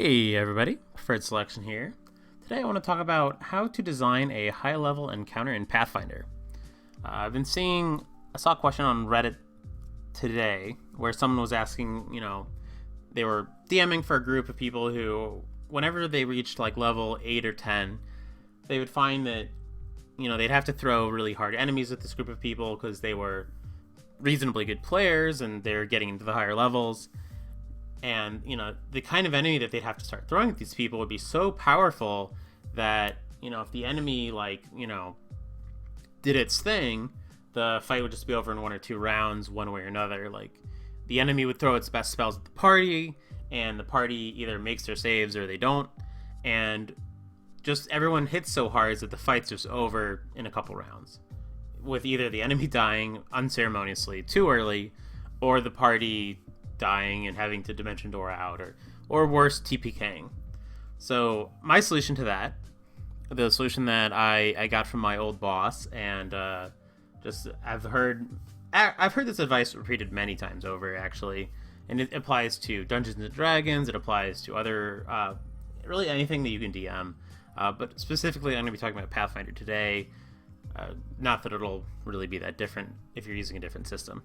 Hey everybody, Preferred Selection here. Today I want to talk about how to design a high-level encounter in Pathfinder. I saw a question on Reddit today where someone was asking, they were DMing for a group of people who, whenever they reached like level 8 or 10, they would find that, they'd have to throw really hard enemies at this group of people because they were reasonably good players and they're getting into the higher levels. And, the kind of enemy that they'd have to start throwing at these people would be so powerful that, if the enemy, did its thing, the fight would just be over in 1 or 2 rounds, one way or another. Like, the enemy would throw its best spells at the party, and the party either makes their saves or they don't. And just everyone hits so hard that the fight's just over in a couple rounds, with either the enemy dying unceremoniously too early, or the party dying and having to dimension door out, or worse, TPKing. So my solution to that, the solution that I got from my old boss, and I've heard this advice repeated many times over, actually, and it applies to Dungeons and Dragons. It applies to other really anything that you can DM, but specifically I'm going to be talking about Pathfinder today. Not that it'll really be that different if you're using a different system.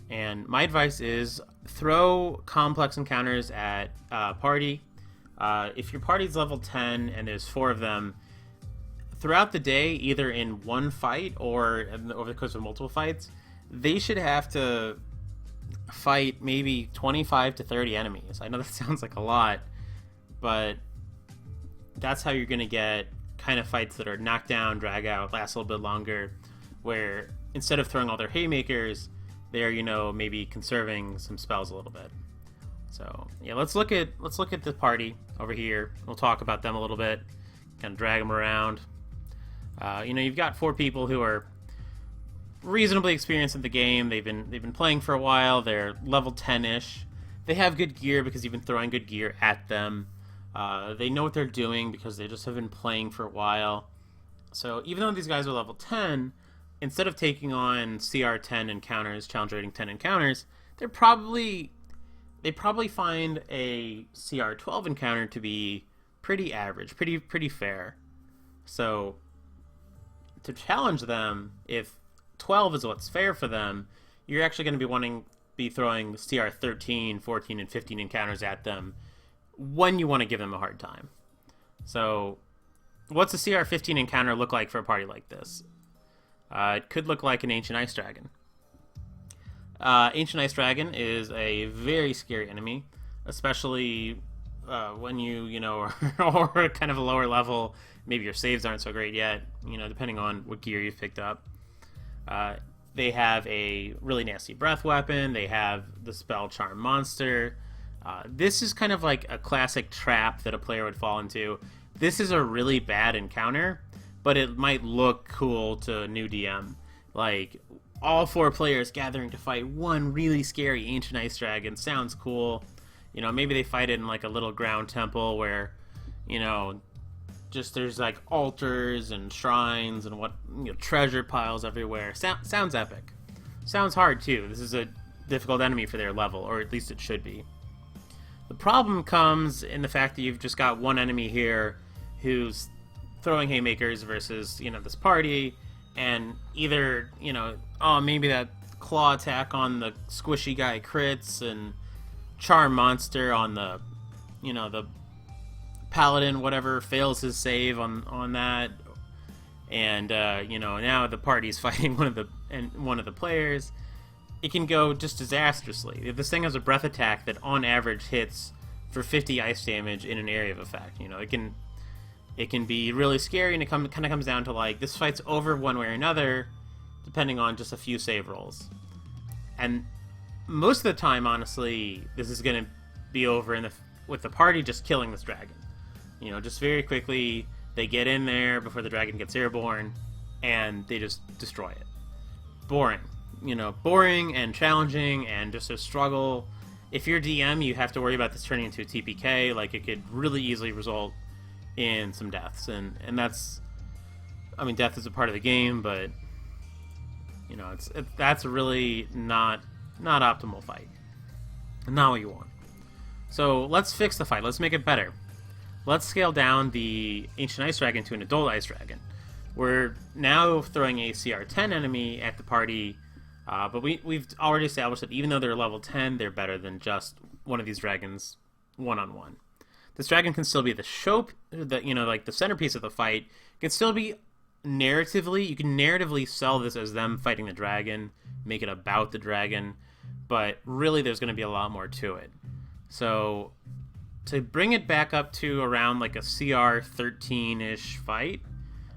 And my advice is throw complex encounters at party. If your party's level 10 and there's 4 of them, throughout the day, either in one fight or over the course of multiple fights, they should have to fight maybe 25 to 30 enemies. I know that sounds like a lot, but that's how you're going to get kind of fights that are knockdown, drag out, last a little bit longer, where instead of throwing all their haymakers, they're, maybe conserving some spells a little bit. So yeah, let's look at the party over here. We'll talk about them a little bit, kind of drag them around. You've got 4 people who are reasonably experienced in the game. They've been playing for a while. They're level 10-ish. They have good gear because you've been throwing good gear at them. They know what they're doing because they just have been playing for a while. So even though these guys are level 10, instead of taking on CR 10 encounters, challenge rating 10 encounters, they probably find a CR 12 encounter to be pretty average, pretty fair. So to challenge them, if 12 is what's fair for them, you're actually going to be throwing CR 13, 14, and 15 encounters at them when you want to give them a hard time. So what's a CR 15 encounter look like for a party like this? It could look like an Ancient Ice Dragon. Ancient Ice Dragon is a very scary enemy, especially when or kind of a lower level. Maybe your saves aren't so great yet, depending on what gear you've picked up. They have a really nasty breath weapon. They have the spell Charm Monster. This is kind of like a classic trap that a player would fall into. This is a really bad encounter, but it might look cool to a new DM. Like, all 4 players gathering to fight one really scary Ancient Ice Dragon sounds cool. Maybe they fight it in like a little ground temple where, just there's like altars and shrines and treasure piles everywhere. Sounds epic. Sounds hard too. This is a difficult enemy for their level, or at least it should be. The problem comes in the fact that you've just got one enemy here who's throwing haymakers versus, this party, and either, maybe that claw attack on the squishy guy crits, and Charm Monster on the, the paladin, whatever, fails his save on that, and, now the party's fighting one of the players. It can go just disastrously. If this thing has a breath attack that on average hits for 50 ice damage in an area of effect, it can be really scary, and it kind of comes down to like this fight's over one way or another, depending on just a few save rolls. And most of the time, honestly, this is going to be over with the party just killing this dragon. Just very quickly, they get in there before the dragon gets airborne, and they just destroy it. Boring. Boring and challenging and just a struggle. If you're DM, you have to worry about this turning into a TPK. Like, it could really easily result in some deaths, and that's, death is a part of the game, but that's really not optimal fight, not what you want. So let's fix the fight. Let's make it better. Let's scale down the Ancient Ice Dragon to an Adult Ice Dragon. We're now throwing a CR10 enemy at the party, but we've already established that even though they're level 10, they're better than just one of these dragons one-on-one. This dragon can still be the like the centerpiece of the fight. It can still be narratively, you can narratively sell this as them fighting the dragon, make it about the dragon, but really there's going to be a lot more to it. So to bring it back up to around like a CR 13-ish fight,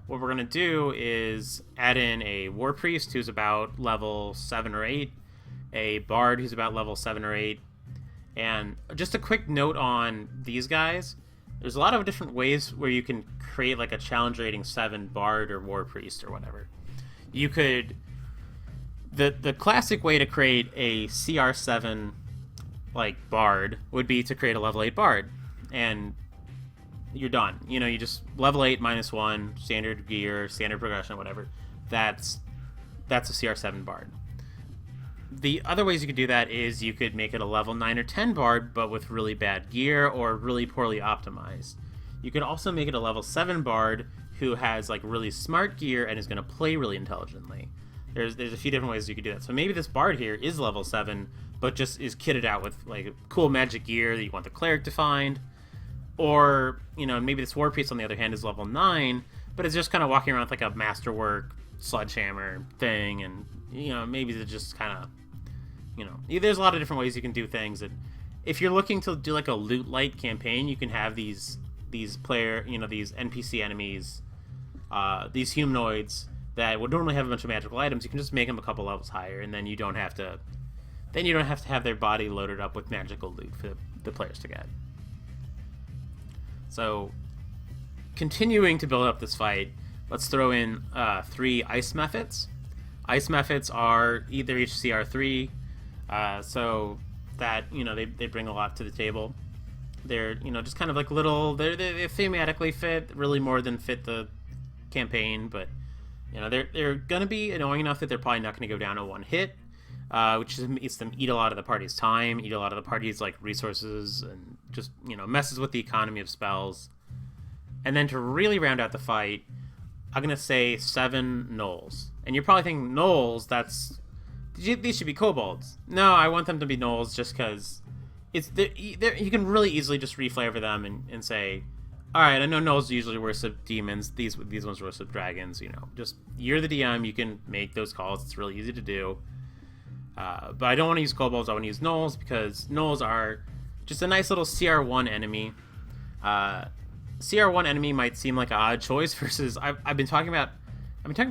what we're going to do is add in a War Priest who's about level 7 or 8, a Bard who's about level 7 or 8, and just a quick note on these guys. There's a lot of different ways where you can create like a challenge rating 7 Bard or War Priest or whatever. You could... The classic way to create a CR7 like Bard would be to create a level 8 Bard, and you're done. You know, you just level 8 -1, standard gear, standard progression, whatever. That's a CR7 Bard. The other ways you could do that is you could make it a level 9 or 10 Bard, but with really bad gear or really poorly optimized. You could also make it a level 7 Bard who has like really smart gear and is going to play really intelligently. There's a few different ways you could do that. So maybe this Bard here is level 7, but just is kitted out with like cool magic gear that you want the cleric to find. Or, you know, maybe this War Priest, on the other hand, is level 9, but it's just kind of walking around with like a masterwork sledgehammer thing, and, you know, maybe it's just kind of, you know, there's a lot of different ways you can do things. And if you're looking to do like a loot light campaign, you can have these player, you know, these NPC enemies, these humanoids that would normally have a bunch of magical items. You can just make them a couple levels higher, and then you don't have to have their body loaded up with magical loot for the players to get. So, continuing to build up this fight, let's throw in 3 ice methods. Ice methods are either each CR3, so that, you know, they bring a lot to the table. They're, you know, just kind of like little, they thematically fit, really more than fit the campaign, but, you know, they're going to be annoying enough that they're probably not going to go down in one hit, which just makes them eat a lot of the party's time, eat a lot of the party's like resources, and just, you know, messes with the economy of spells. And then to really round out the fight, I'm gonna say 7 gnolls. And you're probably thinking, gnolls? These should be kobolds. No, I want them to be gnolls just because you can really easily just reflavor them and say, all right, I know gnolls usually worship demons. These ones worship dragons. You know, just you're the DM. You can make those calls. It's really easy to do. But I don't want to use kobolds. I want to use gnolls because gnolls are just a nice little CR1 enemy. CR1 enemy might seem like an odd choice versus I've been talking about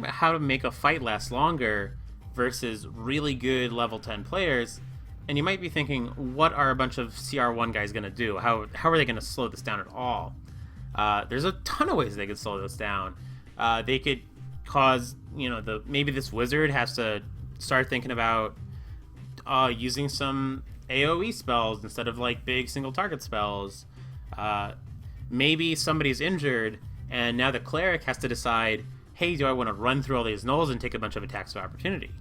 how to make a fight last longer versus really good level 10 players, and you might be thinking, what are a bunch of CR1 guys going to do? How are they going to slow this down at all? There's a ton of ways they could slow this down. They could cause, you know, maybe this wizard has to start thinking about using some AoE spells instead of like big single target spells. Maybe somebody's injured, and now the cleric has to decide, hey, do I want to run through all these gnolls and take a bunch of attacks of opportunity?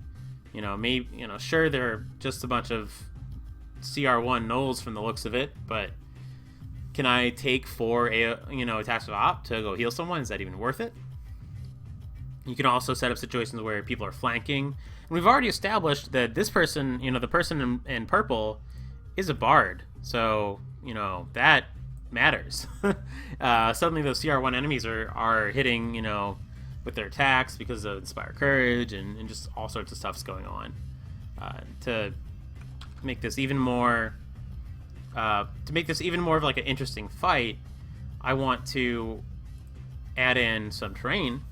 You know, maybe, you know, sure, they're just a bunch of CR1 gnolls from the looks of it, but can I take 4 attacks of op to go heal someone? Is that even worth it? You can also set up situations where people are flanking. And we've already established that this person, you know, the person in purple, is a bard. So, you know, that matters. Suddenly those CR1 enemies are hitting, you know, with their attacks because of Inspire Courage and just all sorts of stuff's going on. To make this even more of like an interesting fight, I want to add in some terrain.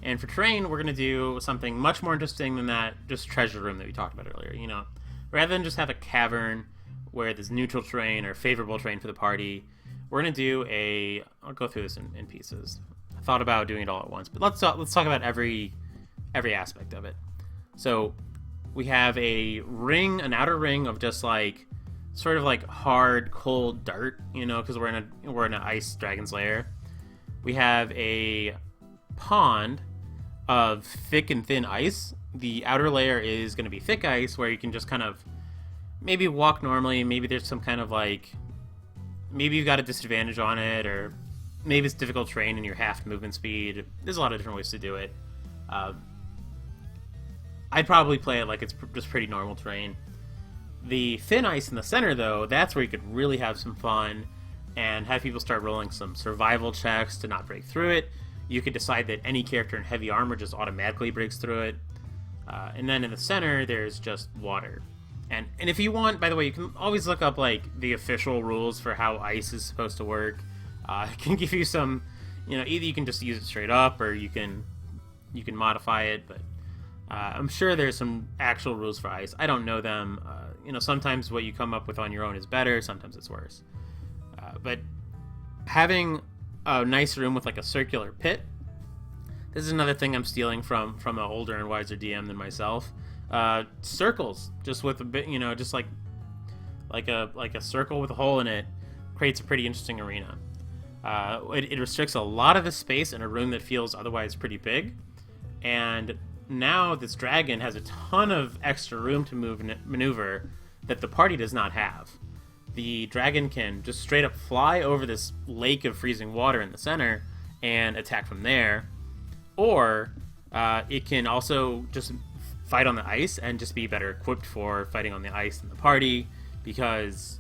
And for terrain, we're going to do something much more interesting than that just treasure room that we talked about earlier. You know, rather than just have a cavern where there's neutral terrain or favorable terrain for the party, we're going to do I'll go through this in pieces. I thought about doing it all at once, but let's talk about every aspect of it. So we have an outer ring of just like sort of like hard, cold dirt, you know, because we're in an ice dragon's lair. We have a pond of thick and thin ice. The outer layer is going to be thick ice, where you can just kind of maybe walk normally, maybe there's some kind of like, maybe you've got a disadvantage on it, or maybe it's difficult terrain and you're half movement speed. There's a lot of different ways to do it. I'd probably play it like it's just pretty normal terrain. The thin ice in the center, though, that's where you could really have some fun and have people start rolling some survival checks to not break through it. You could decide that any character in heavy armor just automatically breaks through it. And then in the center, there's just water. And if you want, by the way, you can always look up like the official rules for how ice is supposed to work. It can give you some, either you can just use it straight up or you can modify it. But I'm sure there's some actual rules for ice. I don't know them. Sometimes what you come up with on your own is better. Sometimes it's worse. But having a nice room with like a circular pit. This is another thing I'm stealing from an older and wiser DM than myself. Circles, just with a bit, just like a circle with a hole in it, creates a pretty interesting arena. It restricts a lot of the space in a room that feels otherwise pretty big, and now this dragon has a ton of extra room to move and maneuver that the party does not have. The dragon can just straight up fly over this lake of freezing water in the center and attack from there, or it can also just fight on the ice and just be better equipped for fighting on the ice than the party, because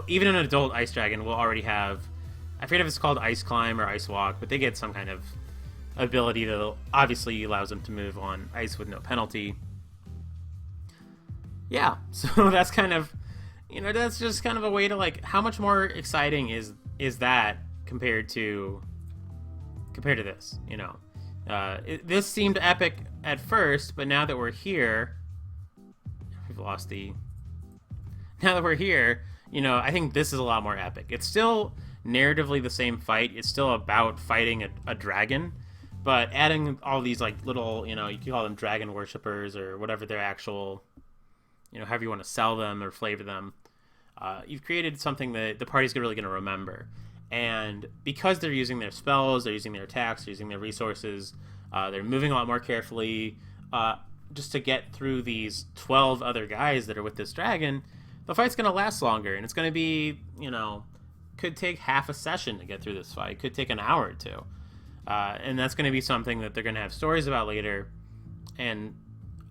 even an adult ice dragon will already have, I forget if it's called ice climb or ice walk, but they get some kind of ability that obviously allows them to move on ice with no penalty. Yeah, so that's kind of, that's just kind of a way to like, how much more exciting is that compared to this, this seemed epic at first, but now that we're here, now that we're here, I think this is a lot more epic. It's still narratively the same fight. It's still about fighting a dragon, but adding all these like little, you can call them dragon worshippers or whatever their actual, however you want to sell them or flavor them. You've created something that the party's really going to remember. And because they're using their spells, they're using their attacks, they're using their resources, they're moving a lot more carefully just to get through these 12 other guys that are with this dragon, the fight's going to last longer. And it's going to be, could take half a session to get through this fight. Could take an hour or two. And that's going to be something that they're going to have stories about later. And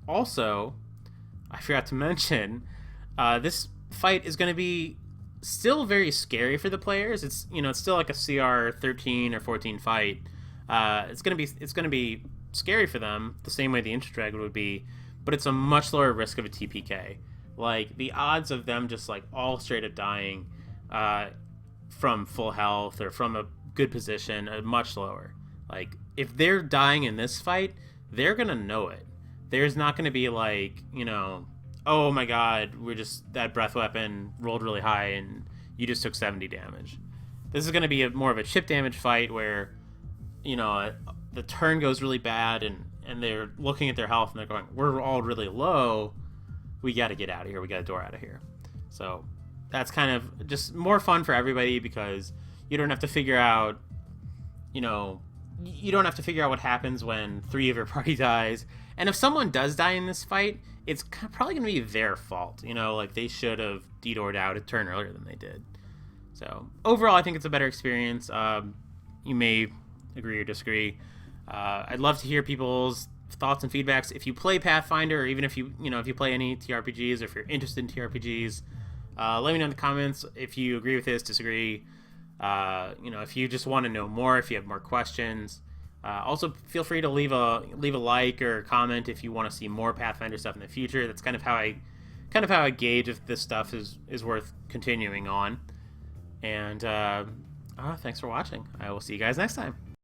also, I forgot to mention, this fight is going to be still very scary for the players. It's it's still like a CR 13 or 14 fight. It's gonna be scary for them the same way the Inter Dragon would be, but it's a much lower risk of a TPK. Like the odds of them just like all straight up dying from full health or from a good position are much lower. Like if they're dying in this fight, they're gonna know it. There's not gonna be like oh my god, that breath weapon rolled really high and you just took 70 damage. This is going to be more of a chip damage fight where, the turn goes really bad and they're looking at their health and they're going, we're all really low. We got to get out of here. We got a door out of here. So that's kind of just more fun for everybody because you don't have to figure out, you don't have to figure out what happens when 3 of your party dies. And if someone does die in this fight, it's probably going to be their fault. Like they should have DDoR'd out a turn earlier than they did. So overall, I think it's a better experience. You may agree or disagree. I'd love to hear people's thoughts and feedbacks. If you play Pathfinder, or even if you play any TRPGs, or if you're interested in TRPGs, let me know in the comments if you agree with this, disagree. If you just want to know more, if you have more questions. Also, feel free to leave a like or comment if you want to see more Pathfinder stuff in the future. That's kind of how I gauge if this stuff is worth continuing on. And thanks for watching. I will see you guys next time.